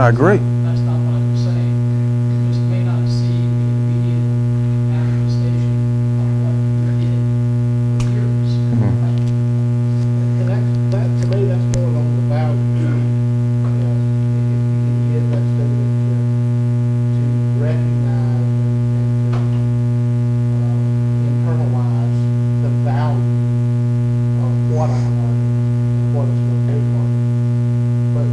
I agree. That's not what I'm saying. You just may not see the immediate manifestation of what you did for years. And that to me, that's more along the value. If you can get that student to recognize and to internalize the value of what I'm learning and what it's going to do for me. But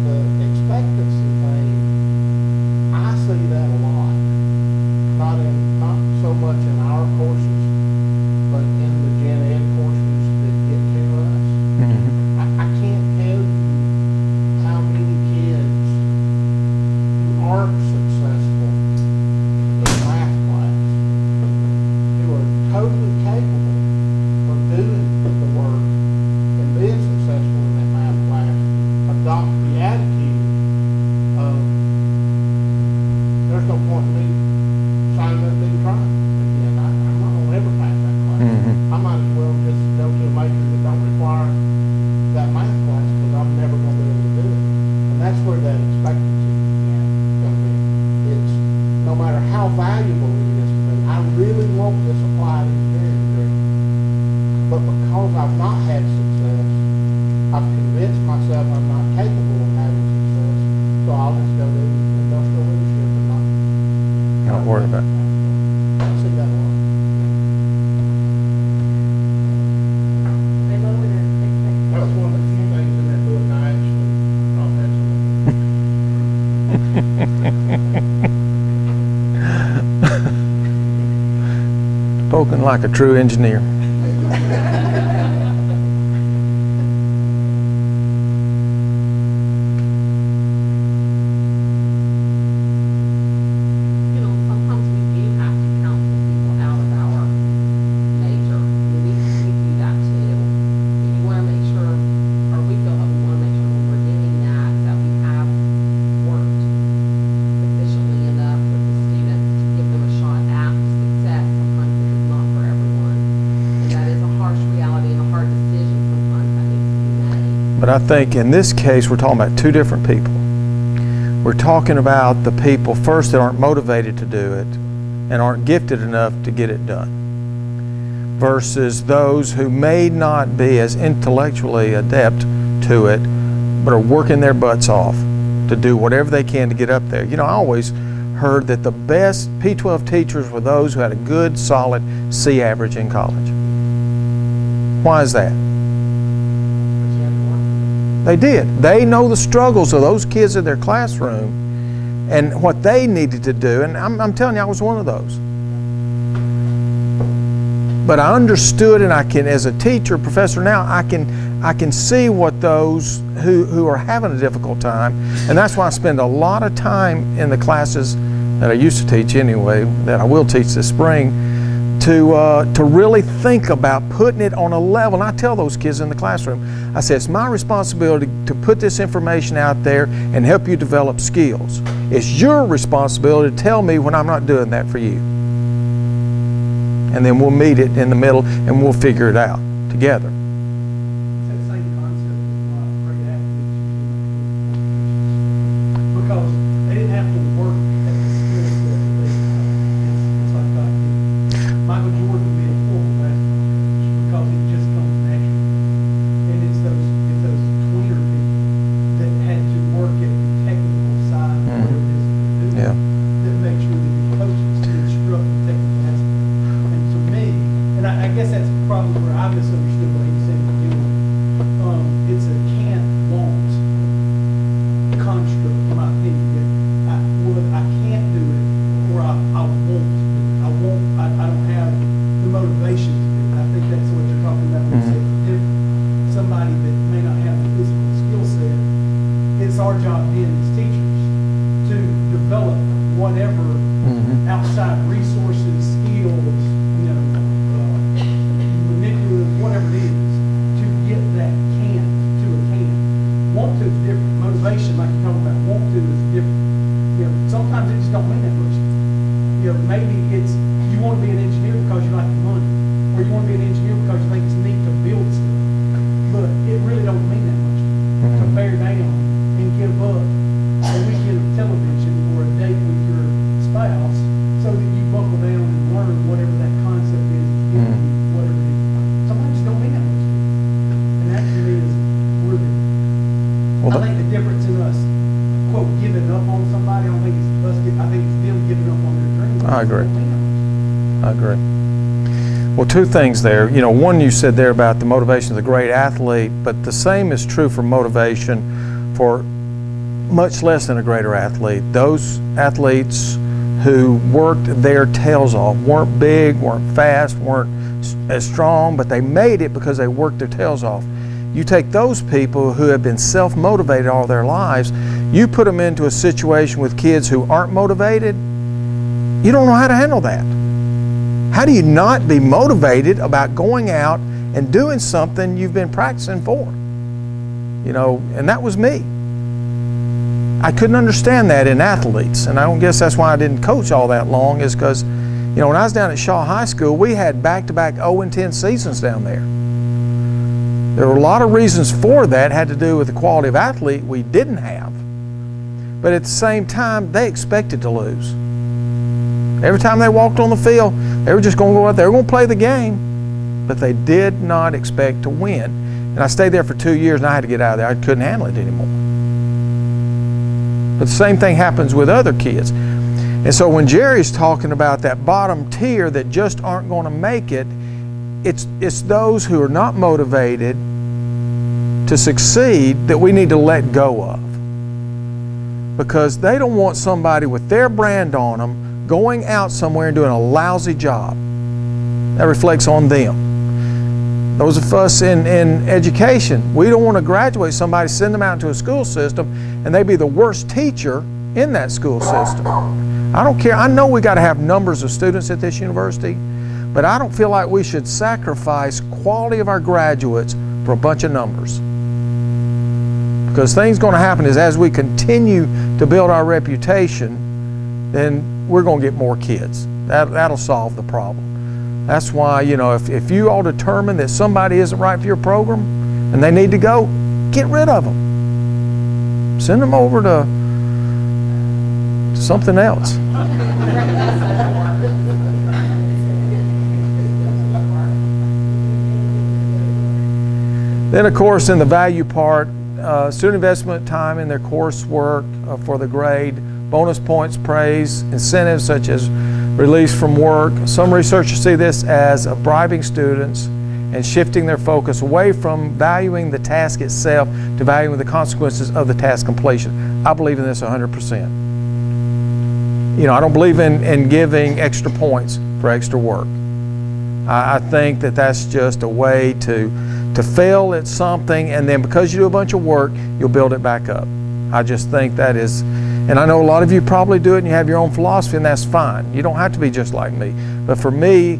the expectancy thing, I see that a lot. Not so much in our courses, but in the gen ed courses that get to us. I can't tell you how many kids who aren't successful in math class, who are totally capable of doing the work and being successful in that math class, adopt the attitude of, there's no point in me signing up and trying again. I'm not gonna ever pass that class. I might as well just go to a major that don't require that math class, because I'm never gonna be able to do it. And that's where that expectancy comes in. It's, no matter how valuable it is to me, I really want this applied engineering degree. But because I've not had success, I've convinced myself I'm not capable of having success, so I'll just go to industrial leadership and Not worry about it. I see that a lot. They lower their expectations. That was one of the few things in that book I actually thought had some. Spoken like a true engineer. You know, sometimes we do have to counsel people out of our major. We do that too. You want to make sure, or we feel that we want to make sure when we're doing that we have worked efficiently enough with the students to give them a shot at success. Sometimes this is not for everyone. And that is a harsh reality and a hard decision sometimes that needs to be made. But I think in this case, we're talking about two different people. We're talking about the people first that aren't motivated to do it and aren't gifted enough to get it done, versus those who may not be as intellectually adept to it, but are working their butts off to do whatever they can to get up there. You know, I always heard that the best P12 teachers were those who had a good, solid C average in college. Why is that? They did. They know the struggles of those kids in their classroom and what they needed to do. And I'm telling you, I was one of those. But I understood, and I can, as a teacher, professor now, I can see what those who are having a difficult time. And that's why I spend a lot of time in the classes that I used to teach anyway, that I will teach this spring, to really think about putting it on a level. And I tell those kids in the classroom, I say, it's my responsibility to put this information out there and help you develop skills. It's your responsibility to tell me when I'm not doing that for you. And then we'll meet it in the middle and we'll figure it out together. It's that same concept of why great athletes because they didn't have to work at the skill set that they have. It's like Michael Jordan being a horrible basketball coach because it just comes natural. And it's those tweener people that had to work at the technical side of what it is that they're doing that make sure that the coaches instruct the technical aspect. And to me, and I guess that's probably where I misunderstood what he was saying to begin with. It's a can't want construct, in my opinion. That I can't do it, or I won't do it. I don't have the motivation to do it. I think that's what you're talking about when you say it's different. Somebody that may not have the physical skill set, it's our job then as teachers to develop whatever outside resources, skills, manipulative, whatever it is, to get that can to a can. Want to is different. Motivation, like you're talking about, want to is different. Sometimes it just don't mean that much. Maybe it's you want to be an engineer because you like the money, or you want to be an engineer because you think it's neat to build stuff. But it really don't mean that much to bear down and give up. And I agree. I agree. Well, two things there. You know, one you said there about the motivation of the great athlete, but the same is true for motivation for much less than a greater athlete. Those athletes who worked their tails off, weren't big, weren't fast, weren't as strong, but they made it because they worked their tails off. You take those people who have been self-motivated all their lives, you put them into a situation with kids who aren't motivated, you don't know how to handle that. How do you not be motivated about going out and doing something you've been practicing for? You know, and that was me. I couldn't understand that in athletes, and I don't guess that's why I didn't coach all that long, is because, you know, when I was down at Shaw High School, we had back-to-back 0-10 seasons down there. There were a lot of reasons for that, had to do with the quality of athlete we didn't have. But at the same time, they expected to lose. Every time they walked on the field, they were just going to go out there, they were going to play the game, but they did not expect to win. And I stayed there for 2 years, and I had to get out of there. I couldn't handle it anymore. But the same thing happens with other kids. And so when Jerry's talking about that bottom tier that just aren't going to make it, it's those who are not motivated to succeed that we need to let go of. Because they don't want somebody with their brand on them going out somewhere and doing a lousy job. That reflects on them. Those of us in education, we don't want to graduate somebody, send them out into a school system, and they be the worst teacher in that school system. I don't care. I know we got to have numbers of students at this university, but I don't feel like we should sacrifice quality of our graduates for a bunch of numbers. Because things going to happen is as we continue to build our reputation, then we're going to get more kids. That'll solve the problem. That's why, you know, if you all determine that somebody isn't right for your program and they need to go, get rid of them. Send them over to something else. Then, of course, in the value part, student investment time in their coursework for the grade, bonus points, praise, incentives such as release from work. Some researchers see this as bribing students and shifting their focus away from valuing the task itself to valuing the consequences of the task completion. I believe in this 100%. You know, I don't believe in giving extra points for extra work. I think that that's just a way to fail at something, and then because you do a bunch of work, you'll build it back up. I just think that is, and I know a lot of you probably do it and you have your own philosophy, and that's fine. You don't have to be just like me. But for me,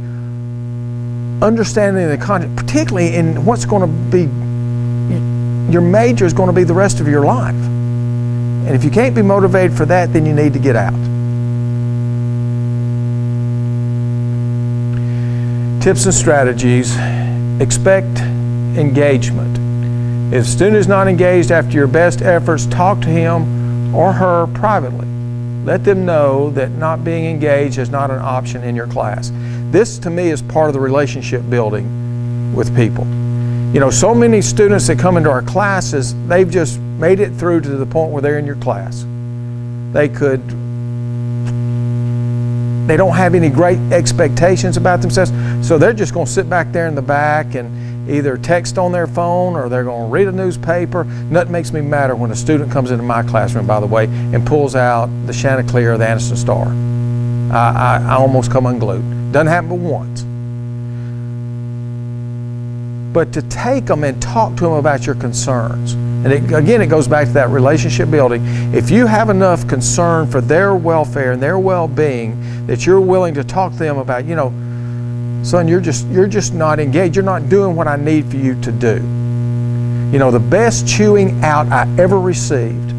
understanding the content, particularly in what's going to be, your major is going to be the rest of your life. And if you can't be motivated for that, then you need to get out. Tips and strategies. Expect engagement. If a student is not engaged after your best efforts, talk to him or her privately. Let them know that not being engaged is not an option in your class. This, to me, is part of the relationship building with people. You know, so many students that come into our classes, they've just made it through to the point where they're in your class. They don't have any great expectations about themselves, so they're just going to sit back there in the back and either text on their phone or they're going to read a newspaper. Nothing makes me madder when a student comes into my classroom, by the way, and pulls out the Chanticleer or the Anniston Star. I almost come unglued. Doesn't happen but once. But to take them and talk to them about your concerns. And again, it goes back to that relationship building. If you have enough concern for their welfare and their well-being that you're willing to talk to them about, you know, son, you're just not engaged. You're not doing what I need for you to do. You know, the best chewing out I ever received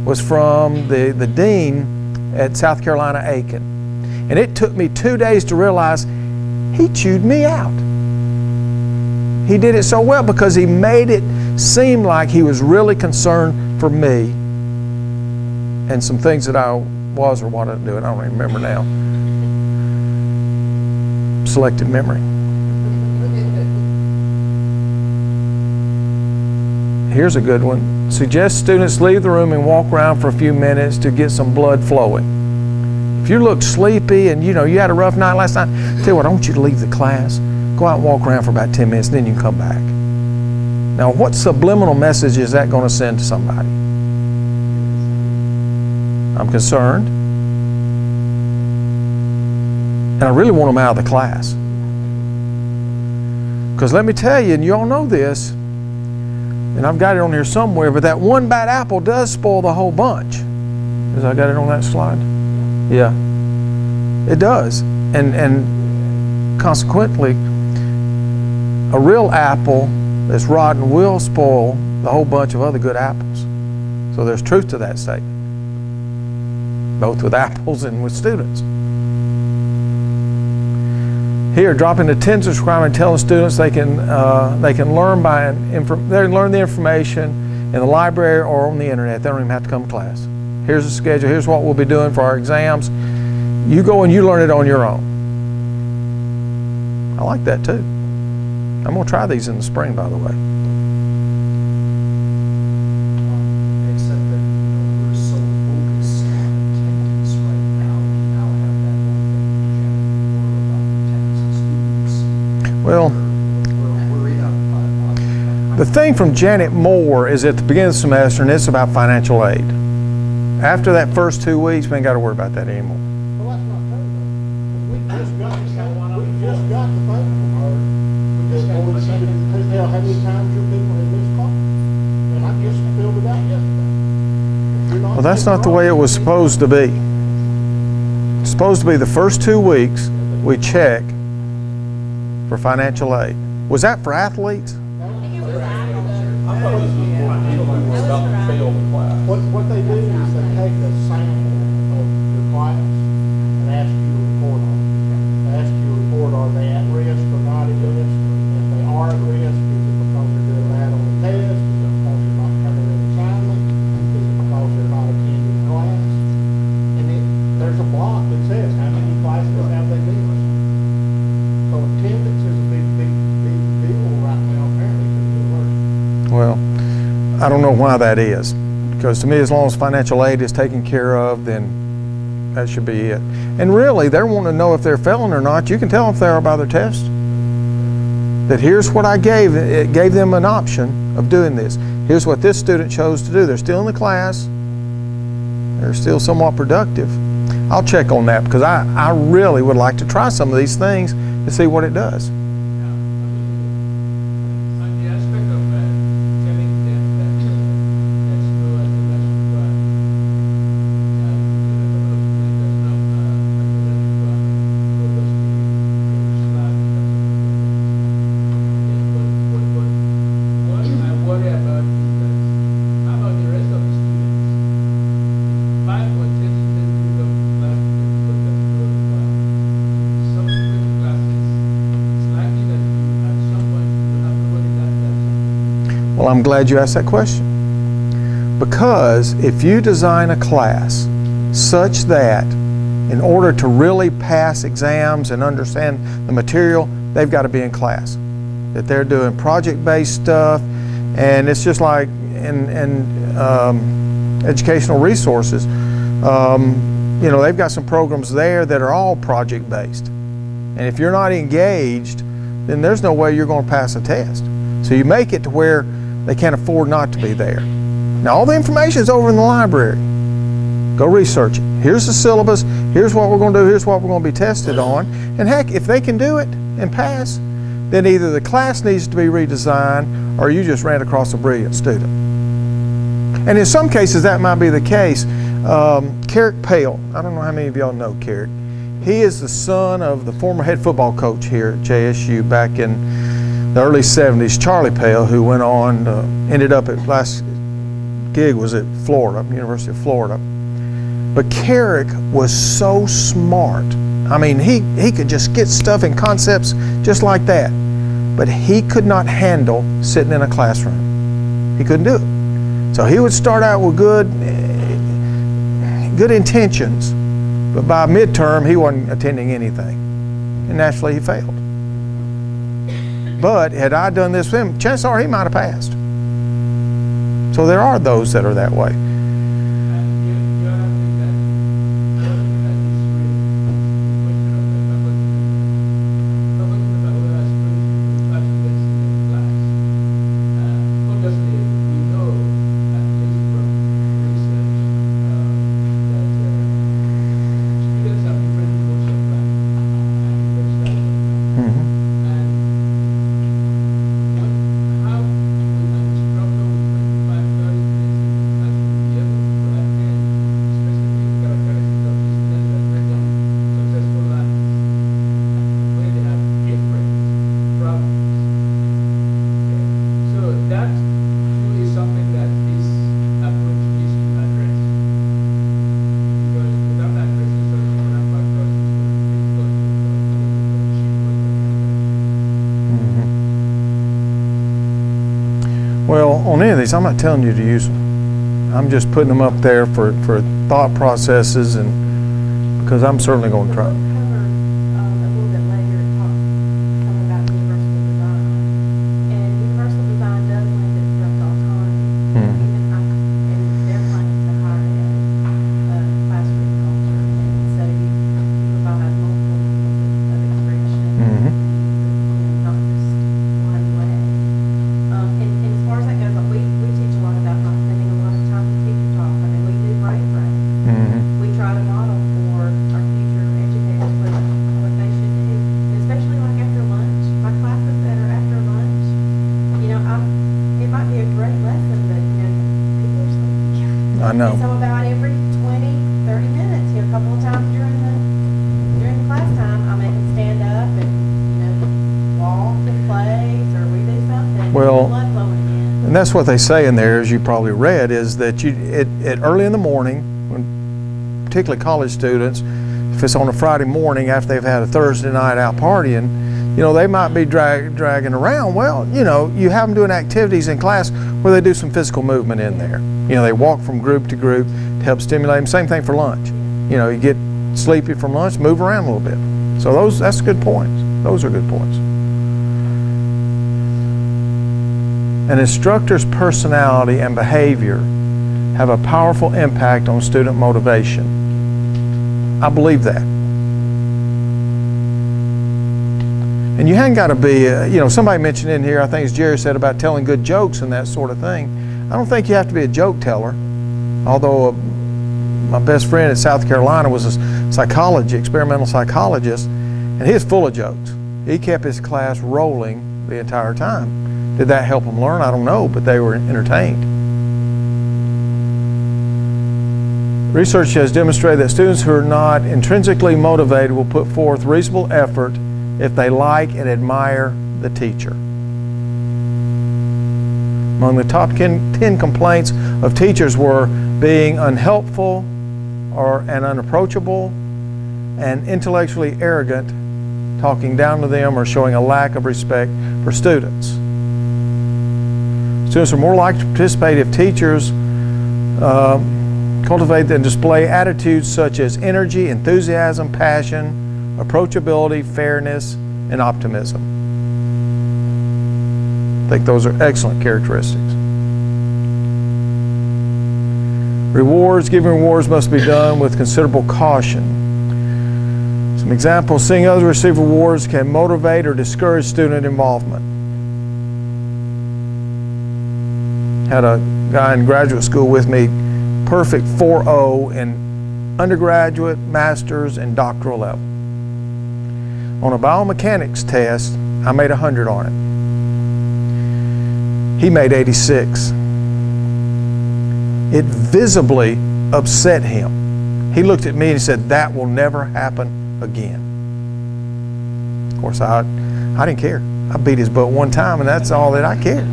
was from the dean at South Carolina Aiken. And it took me 2 days to realize he chewed me out. He did it so well because he made it seem like he was really concerned for me and some things that I was or wasn't doing. I don't even remember now. Selective memory. Here's a good one. Suggest students leave the room and walk around for a few minutes to get some blood flowing. If you look sleepy and you had a rough night last night, tell you what, I want you to leave the class, go out and walk around for about 10 minutes, and then you can come back. Now, what subliminal message is that going to send to somebody? I'm concerned. And I really want them out of the class. Because let me tell you, and you all know this, and I've got it on here somewhere, but that one bad apple does spoil the whole bunch. Has I got it on that slide? Yeah. It does. And consequently, a real apple that's rotten will spoil the whole bunch of other good apples. So there's truth to that statement, both with apples and with students. Here, dropping the attendance requirement, telling students they can learn learn the information in the library or on the internet. They don't even have to come to class. Here's the schedule. Here's what we'll be doing for our exams. You go and you learn it on your own. I like that too. I'm going to try these in the spring, by the way. Except that we're so focused on attendance right now. We now have that one thing Janet Moore about attendance of students. Well, We're in a the thing from Janet Moore is at the beginning of the semester, and it's about financial aid. After that first 2 weeks, we ain't got to worry about that anymore. Well, that's not true, though. We just got the thing from her. Tell how many times your people had missed calls. And I just filled it out yesterday. Well, that's not the way it was supposed to be. It's supposed to be the first 2 weeks we check for financial aid. Was that for athletes? What they do is they take a sample of your class and ask you to report on it. They ask you to report, are they at risk or not at risk? If they are at risk, is it because they're doing bad on the test? Is it because they're not coming in assignment? Is it because they're not attending class? And there's a block that says how many classes have they missed. So attendance is a big deal right now apparently to the university. Well, I don't know why that is. Because to me, as long as financial aid is taken care of, then that should be it. And really, they're wanting to know if they're failing or not. You can tell if they are by their test. That here's what I gave. It gave them an option of doing this. Here's what this student chose to do. They're still in the class. They're still somewhat productive. I'll check on that because I really would like to try some of these things to see what it does. On the aspect of telling them that let's go as a last required, what I worry about is that how about the rest of the students? 5 or 10 students who come to class because that's no required. Subsequent classes, it's likely that at some point you have nobody that does. Well, I'm glad you asked that question. Because if you design a class such that in order to really pass exams and understand the material, they've got to be in class. That they're doing project-based stuff, and it's just like in educational resources. They've got some programs there that are all project-based. And if you're not engaged, then there's no way you're going to pass a test. So you make it to where they can't afford not to be there. Now, all the information is over in the library. Go research it. Here's the syllabus. Here's what we're going to do. Here's what we're going to be tested on. And heck, if they can do it and pass, then either the class needs to be redesigned or you just ran across a brilliant student. And in some cases, that might be the case. Carrick Pale, I don't know how many of y'all know Carrick. He is the son of the former head football coach here at JSU back in the early 70s, Charlie Pale, who went on, ended up at last gig was at Florida, University of Florida. But Carrick was so smart. I mean, he could just get stuff and concepts just like that. But he could not handle sitting in a classroom. He couldn't do it. So he would start out with good intentions, but by midterm, he wasn't attending anything. And naturally, he failed. But had I done this with him, chances are he might have passed. So there are those that are that way. And the other thing that is really Well, on any of these, I'm not telling you to use them. I'm just putting them up there for thought processes, and because I'm certainly going to try. Covered a little bit later, it talks some about universal design. And universal design does lend itself to autonomy. Hmm. Even in their claims to higher ed, classroom culture. And so you provide multiple levels of expression. Mhm. Not just one way. And as far as that goes, like, we teach a lot about not spending a lot of time with teacher talk. I mean, we do brain breaks. Mhm. We try to model for our future educators what they should do, especially like after lunch. My classes that are after lunch, it might be a great lesson, but, people are sleeping. I know. And so about every 20, 30 minutes, a couple of times during the class time, I make them stand up and, walk in place, or we do something. Well, Blood flowing again. And that's what they say in there, as you probably read, is that early in the morning, when particularly college students, if it's on a Friday morning after they've had a Thursday night out partying, they might be dragging around. Well, you have them doing activities in class where they do some physical movement in there. They walk from group to group to help stimulate them. Same thing for lunch. You get sleepy from lunch, move around a little bit. So that's good points. Those are good points. An instructor's personality and behavior have a powerful impact on student motivation. I believe that. And you haven't got to be, somebody mentioned in here, I think it's Jerry said about telling good jokes and that sort of thing. I don't think you have to be a joke teller, although my best friend at South Carolina was a experimental psychologist, and he was full of jokes. He kept his class rolling the entire time. Did that help them learn? I don't know, but they were entertained. Research has demonstrated that students who are not intrinsically motivated will put forth reasonable effort if they like and admire the teacher. Among the top 10 complaints of teachers were being unhelpful and unapproachable and intellectually arrogant, talking down to them, or showing a lack of respect for students. Students are more likely to participate if teachers cultivate and display attitudes such as energy, enthusiasm, passion, approachability, fairness, and optimism. I think those are excellent characteristics. Giving rewards must be done with considerable caution. Some examples: seeing others receive rewards can motivate or discourage student involvement. Had a guy in graduate school with me, perfect 4.0 in undergraduate, master's, and doctoral level. On a biomechanics test, I made 100 on it. He made 86. It visibly upset him. He looked at me and he said, "That will never happen again." Of course, I didn't care. I beat his butt one time, and that's all that I cared.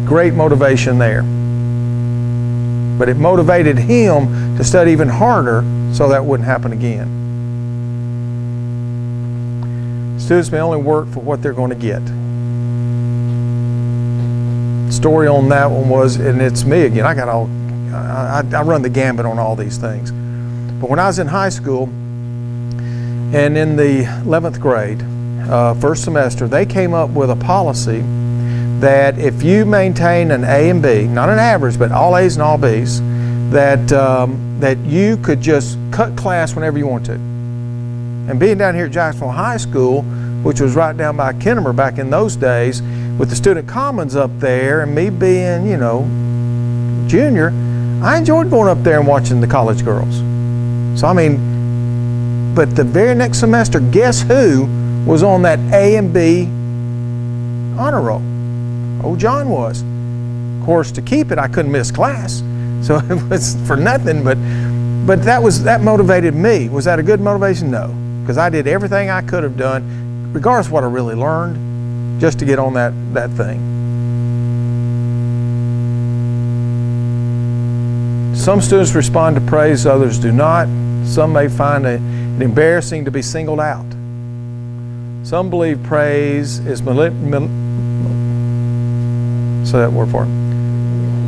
Great motivation there. But it motivated him to study even harder so that wouldn't happen again. Students may only work for what they're going to get. Story on that one was, and it's me again, I run the gambit on all these things. But when I was in high school and in the 11th grade, first semester, they came up with a policy that if you maintain an A and B, not an average, but all A's and all B's, that you could just cut class whenever you want to. And being down here at Jacksonville High School, which was right down by Kennemer back in those days, with the student commons up there, and me being, junior, I enjoyed going up there and watching the college girls. So but the very next semester, guess who was on that A and B honor roll? Old John was. Of course, to keep it, I couldn't miss class, so it was for nothing. But that motivated me. Was that a good motivation? No, because I did everything I could have done, regardless of what I really learned, just to get on that thing. Some students respond to praise, others do not. Some may find it embarrassing to be singled out. Some believe praise is say that word for it.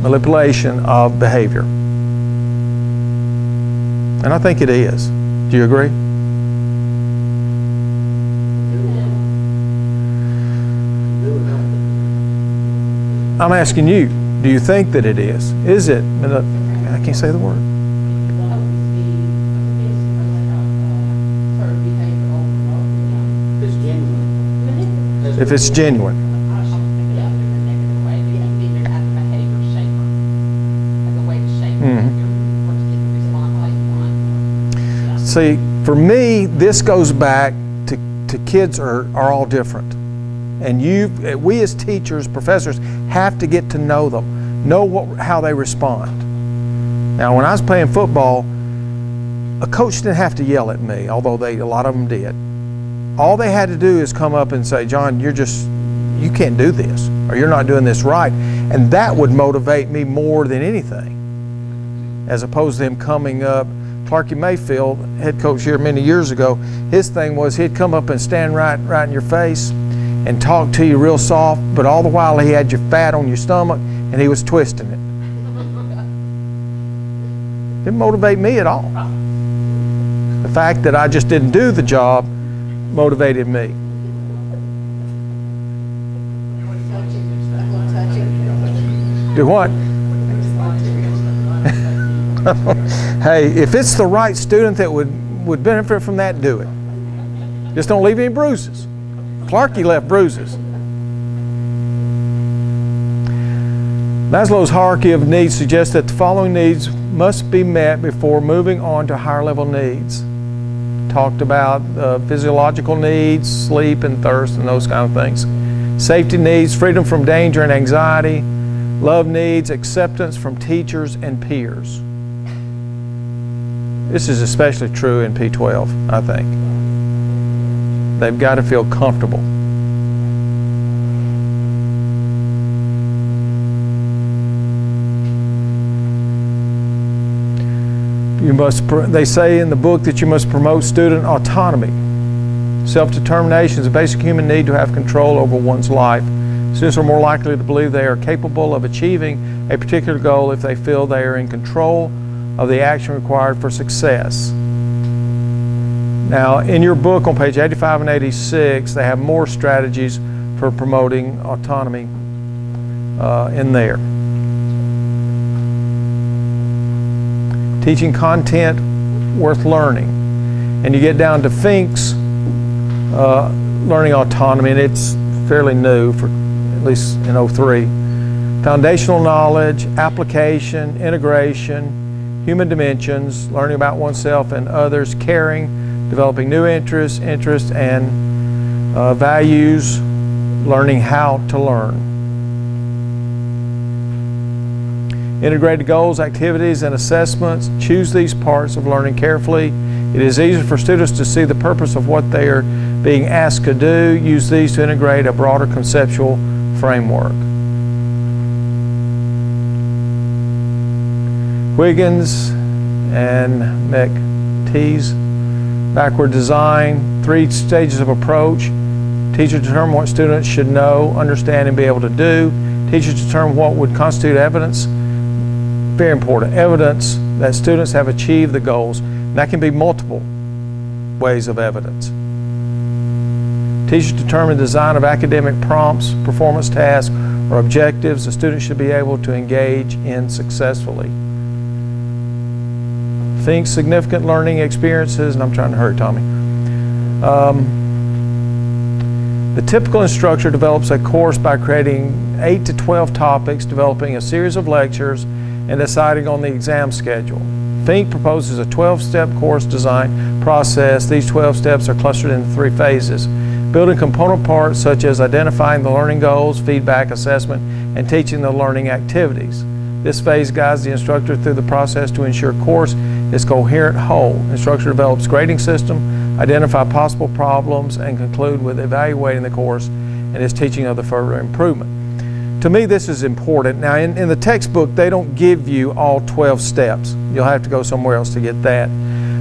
Manipulation of behavior. And I think it is. Do you agree? I'm asking you, do you think that it is? Is it? I can't say the word. It's genuine. If it's genuine. See, for me, this goes back to kids are all different. And we as teachers, professors, have to get to know them, know how they respond. Now, when I was playing football, a coach didn't have to yell at me, although a lot of them did. All they had to do is come up and say, John, you can't do this, or you're not doing this right. And that would motivate me more than anything, as opposed to them coming up. Clarky Mayfield, head coach here many years ago, his thing was he'd come up and stand right in your face and talk to you real soft, but all the while he had your fat on your stomach and he was twisting it. Didn't motivate me at all. The fact that I just didn't do the job motivated me. Do what? Hey, if it's the right student that would benefit from that, do it. Just don't leave any bruises. Clarky left bruises. Maslow's hierarchy of needs suggests that the following needs must be met before moving on to higher level needs. Talked about physiological needs, sleep and thirst and those kind of things. Safety needs, freedom from danger and anxiety. Love needs, acceptance from teachers and peers. This is especially true in P12, I think. They've got to feel comfortable. They say in the book that you must promote student autonomy. Self-determination is a basic human need to have control over one's life. Students are more likely to believe they are capable of achieving a particular goal if they feel they are in control of the action required for success. Now, in your book on page 85 and 86, they have more strategies for promoting autonomy in there. Teaching content worth learning. And you get down to Fink's learning autonomy, and it's fairly new, for at least in 03. Foundational knowledge, application, integration, human dimensions, learning about oneself and others, caring, developing new interests and values, learning how to learn. Integrated goals, activities, and assessments. Choose these parts of learning carefully. It is easier for students to see the purpose of what they are being asked to do. Use these to integrate a broader conceptual framework. Wiggins and McTeague's backward design, 3 stages of approach. Teachers determine what students should know, understand, and be able to do. Teachers determine what would constitute evidence. Very important, evidence that students have achieved the goals. And that can be multiple ways of evidence. Teachers determine the design of academic prompts, performance tasks, or objectives the students should be able to engage in successfully. Think significant learning experiences, and I'm trying to hurry, Tommy. The typical instructor develops a course by creating 8 to 12 topics, developing a series of lectures, and deciding on the exam schedule. Fink proposes a 12-step course design process. These 12 steps are clustered into 3 phases. Building component parts such as identifying the learning goals, feedback, assessment, and teaching the learning activities. This phase guides the instructor through the process to ensure course is coherent whole. Instructor develops grading system, identify possible problems, and conclude with evaluating the course and is teaching of the further improvement. To me, this is important. Now, in the textbook, they don't give you all 12 steps. You'll have to go somewhere else to get that.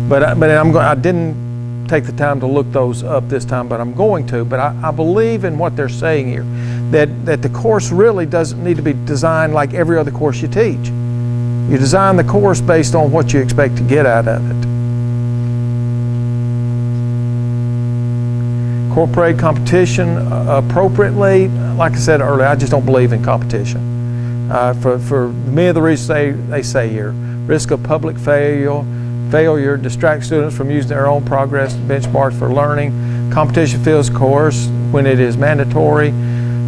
But I didn't take the time to look those up this time, but I'm going to. But I believe in what they're saying here. that the course really doesn't need to be designed like every other course you teach. You design the course based on what you expect to get out of it. Incorporate competition appropriately. Like I said earlier, I just don't believe in competition. For many of the reasons they say here. Risk of public failure distracts students from using their own progress benchmarks for learning. Competition fills course when it is mandatory.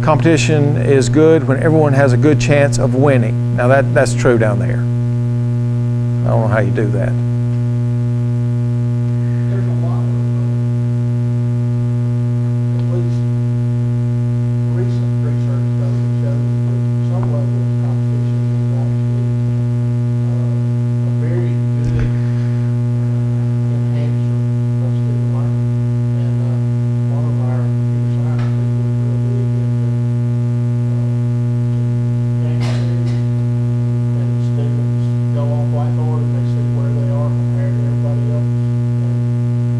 Competition is good when everyone has a good chance of winning. Now that's true down there. I don't know how you do that. There's a lot of, at least recent research though that shows that some level of competition is actually a very good enhancer of student learning. And one of our computer science people is real big into game theory, and students go on whiteboard and they see where they are compared to everybody else.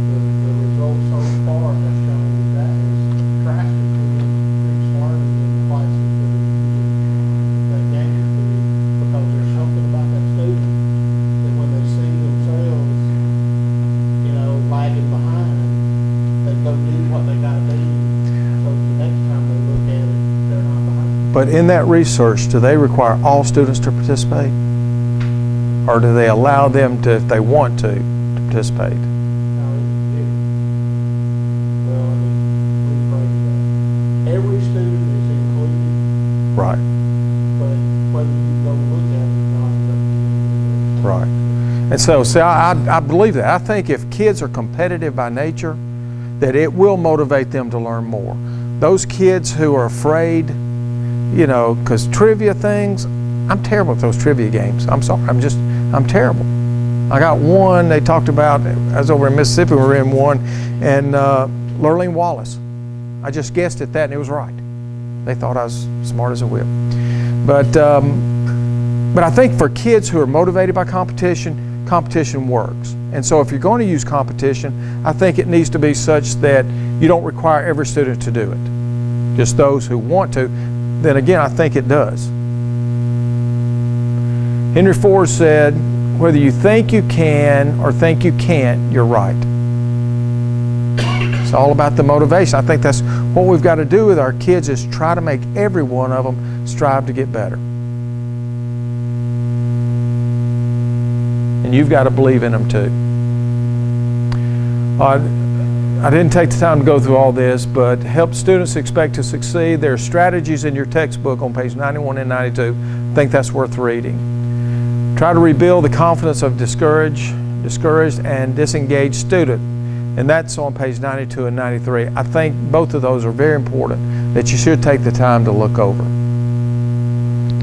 And the results so far have shown that is drastically increased learning in the classes that are using that game theory, because there's something about that student that when they see themselves, lagging behind, they go do what they gotta do, so the next time they look at it, they're not behind. But in that research, do they require all students to participate? Or do they allow them to, if they want to participate? Now, rephrase that. Every student is included, Right, but whether you go look at it or not, right. And so, see, I believe that. I think if kids are competitive by nature, that it will motivate them to learn more. Those kids who are afraid, because trivia things, I'm terrible at those trivia games. I'm sorry, I'm terrible. I got one they talked about, I was over in Mississippi, we were in one, and Lurleen Wallace. I just guessed at that and it was right. They thought I was smart as a whip. But I think for kids who are motivated by competition works. And so if you're going to use competition, I think it needs to be such that you don't require every student to do it. Just those who want to. Then again, I think it does. Henry Ford said, whether you think you can or think you can't, you're right. It's all about the motivation. I think that's what we've got to do with our kids, is try to make every one of them strive to get better. And you've got to believe in them too. I didn't take the time to go through all this, but help students expect to succeed. There are strategies in your textbook on page 91 and 92. I think that's worth reading. Try to rebuild the confidence of discouraged and disengaged student. And that's on page 92 and 93. I think both of those are very important that you should take the time to look over.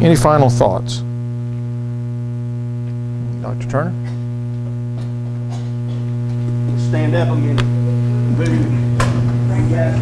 Any final thoughts? Dr. Turner? Stand up again. You guys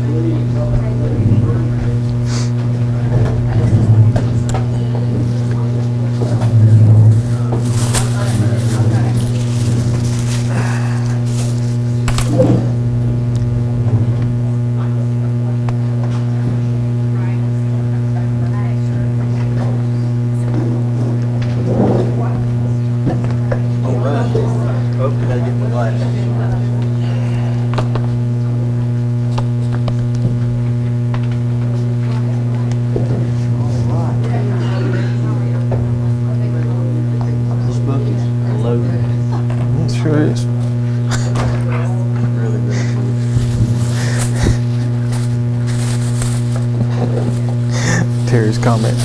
Terry's comment.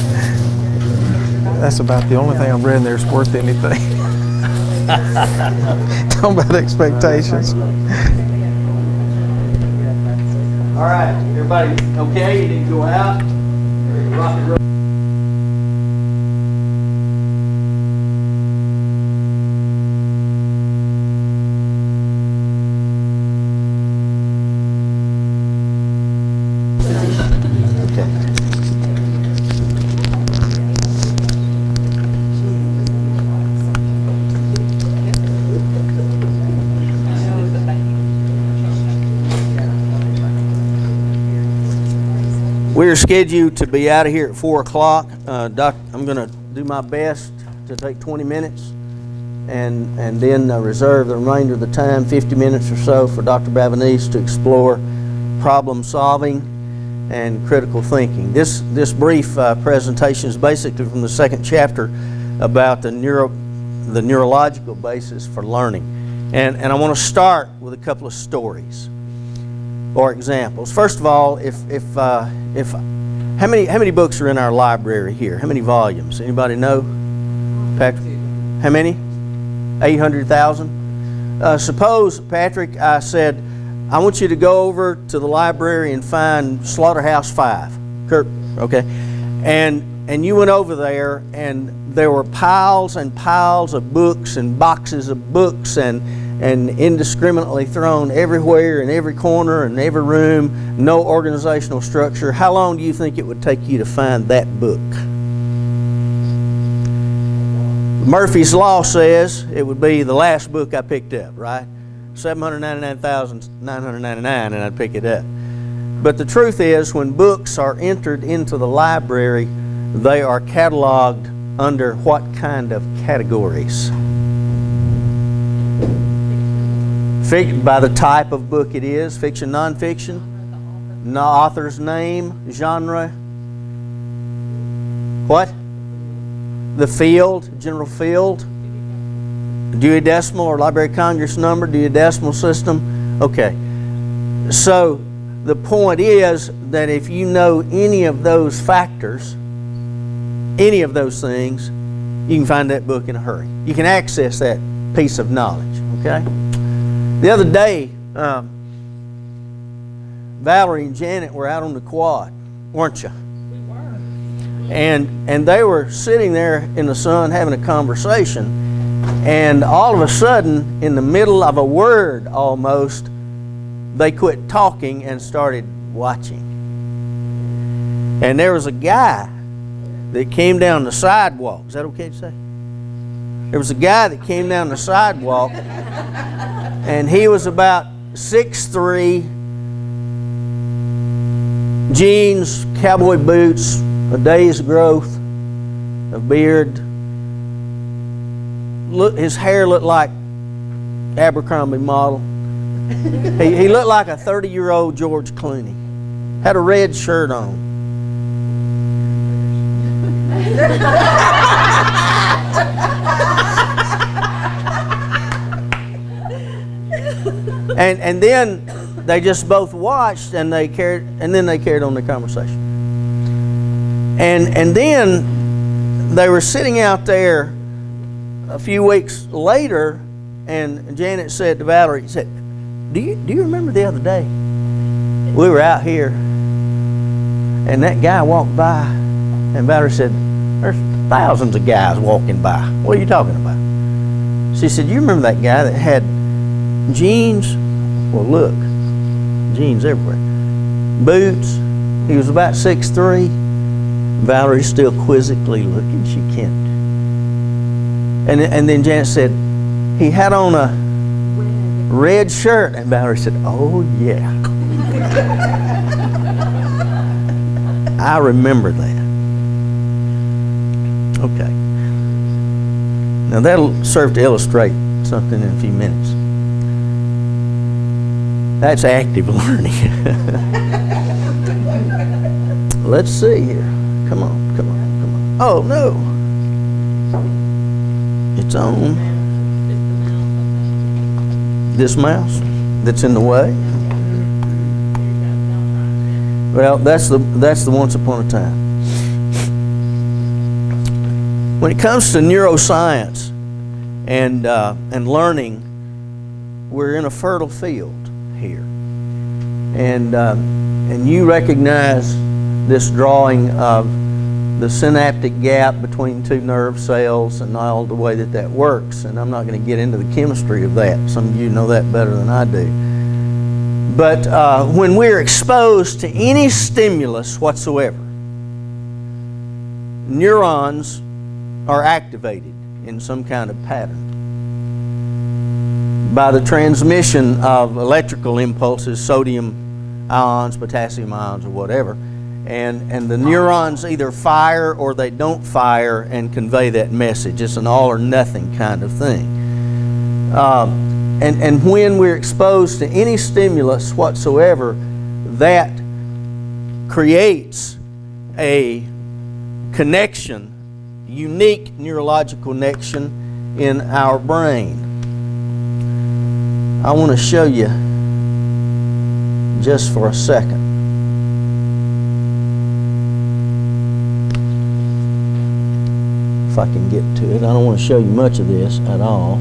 That's about the only thing I've read in there that's worth anything. Talking about expectations. All right, everybody okay? You need to go out. Rock and roll. We're scheduled to be out of here at 4 o'clock. Doc, I'm going to do my best to take 20 minutes and then reserve the remainder of the time, 50 minutes or so, for Dr. Bavanese to explore problem solving and critical thinking. This brief presentation is basically from the second chapter about the neurological basis for learning. And I want to start with a couple of stories or examples. First of all, how many books are in our library here? How many volumes? Anybody know? Patrick? How many? 800,000? Suppose, Patrick, I said, I want you to go over to the library and find Slaughterhouse 5. Kurt, okay. And you went over there, and there were piles and piles of books and boxes of books and indiscriminately thrown everywhere in every corner and every room, no organizational structure. How long do you think it would take you to find that book? Murphy's Law says it would be the last book I picked up, right? 799,999, and I'd pick it up. But the truth is, when books are entered into the library, they are cataloged under what kind of categories? By the type of book it is, fiction, nonfiction, author's name, genre, what? The field, general field, Dewey Decimal or Library of Congress number, Dewey Decimal System. Okay. So the point is that if you know any of those factors, any of those things, you can find that book in a hurry. You can access that piece of knowledge, okay? The other day, Valerie and Janet were out on the quad, weren't you? We were. And they were sitting there in the sun having a conversation, and all of a sudden, in the middle of a word almost, they quit talking and started watching. And there was a guy that came down the sidewalk. Is that okay to say? There was a guy that came down the sidewalk, and he was about 6'3", jeans, cowboy boots, a day's growth of beard. His hair looked like Abercrombie model. He looked like a 30-year-old George Clooney. Had a red shirt on. And then they just both watched, and then they carried on the conversation. And then they were sitting out there a few weeks later, and Janet said to Valerie, do you remember the other day we were out here and that guy walked by? And Valerie said, there's thousands of guys walking by. What are you talking about? She said, you remember that guy that had jeans? Well, look, jeans everywhere. Boots. He was about 6'3". Valerie's still quizzically looking. She can't. And then Janet said, he had on a red shirt. And Valerie said, oh, yeah. I remember that. Okay. Now that'll serve to illustrate something in a few minutes. That's active learning. Let's see here. Come on. Oh, no. It's on. This mouse that's in the way. Well, that's the once upon a time. When it comes to neuroscience and learning, we're in a fertile field here, and you recognize this drawing of the synaptic gap between two nerve cells and all the way that works. And I'm not going to get into the chemistry of that. Some of you know that better than I do. But when we're exposed to any stimulus whatsoever, neurons are activated in some kind of pattern by the transmission of electrical impulses, sodium ions, potassium ions, or whatever. And the neurons either fire or they don't fire and convey that message. It's an all or nothing kind of thing. And when we're exposed to any stimulus whatsoever, that creates a connection, unique neurological connection in our brain. I want to show you just for a second. If I can get to it. I don't want to show you much of this at all.